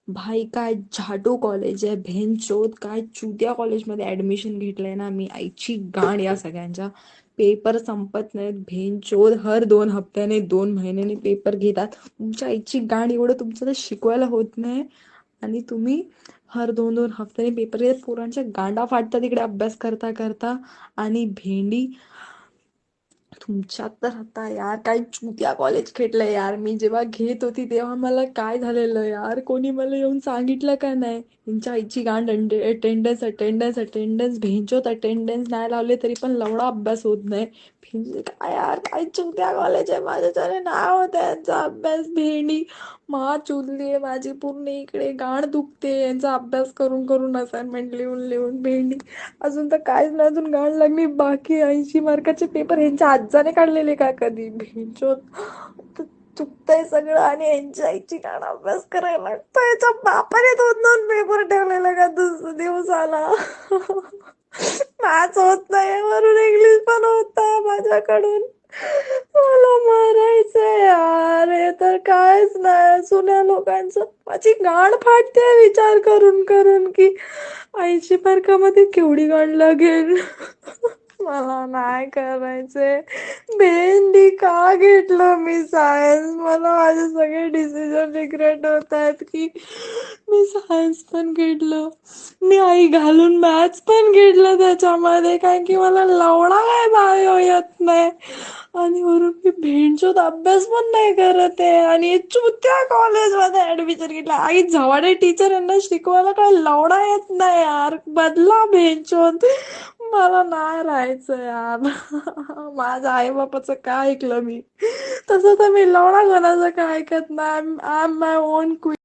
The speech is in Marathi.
भाई काय झाटू कॉलेज आहे, भेंचोद काय चुतिया कॉलेजमध्ये ऍडमिशन घेतलंय ना मी. आईची गाण या सगळ्यांच्या. पेपर संपत नाहीत, भेंचोद हर 2 हफ्त्याने 2 महिन्याने पेपर घेतात. तुमच्या आईची गाण, एवढं तुमचं तर शिकवायला होत नाही आणि तुम्ही हर 2-2 हफ्त्याने पेपर घेतात. पोरांच्या गांडा फाटतात इकडे अभ्यास करता करता. आणि भेंडी तुमच्यात तर आता यार काय चुत्या कॉलेज खेटलं यार. मी जेव्हा घेत होती तेव्हा मला काय झालेलं यार, कोणी मला येऊन सांगितलं का नाही. त्यांच्या आईची गांड. अटेंडन्स अटेंडन्स अटेंडन्स, भेंचोत अटेंडन्स नाही लावले तरी पण लवडा अभ्यास होत नाही. काय यार, काय चुत्या कॉलेज आहे. माझ्याच्याने नाही होत यांचा अभ्यास. भेंडी मा चुरली आहे माझी पूर्ण इकडे. गाण दुखते यांचा अभ्यास करून करून, असाइनमेंट लिहून लिहून. भेंडी अजून तर काहीच नाही, अजून गाण लागली बाकी. 80 मार्काचे पेपर ह्यांच्या आज्जाने काढलेले का कधी. भेंचोद चुकतंय सगळं आणि यांच्या आईची गाण अभ्यास करायला लागतो. याच्या बापाने 2-2 पेपर ठेवलेले का दिवसाला. मॅथ्स होत नाही वरून इंग्लिश पण होत आहे माझ्याकडून. मला मारायचंय यार, हे तर कायच नाही. जुन्या लोकांचं माझी गाण फाटते विचार करून करून की 80 मार्कामध्ये केवढी गाण लागेल. मला नाही करायचंय. भेंडी का घेतलं मी सायन्स. मला माझे सगळे डिसिजन रिग्रेट होत आहेत की मी सायन्स पण घेतलं. मी आई घालून मॅथ्स पण घेतलं त्याच्यामध्ये, कारण की मला लवणा काय बायो येत नाही. आणि वरून मी भेंडचोद अभ्यास पण नाही करत आहे आणि चुत्या कॉलेजमध्ये ऍडमिशन घेतलं. आई झवाडे टीचर यांना शिकवायला काय लवडा येत नाही यार. बदला भेंचोद. मला नाही राहायचं यार. माझ्या आई बापाचं काय ऐकलं मी. तसं तर मी लवडा कोणाचं काय ऐकत नाही. I am my on queen.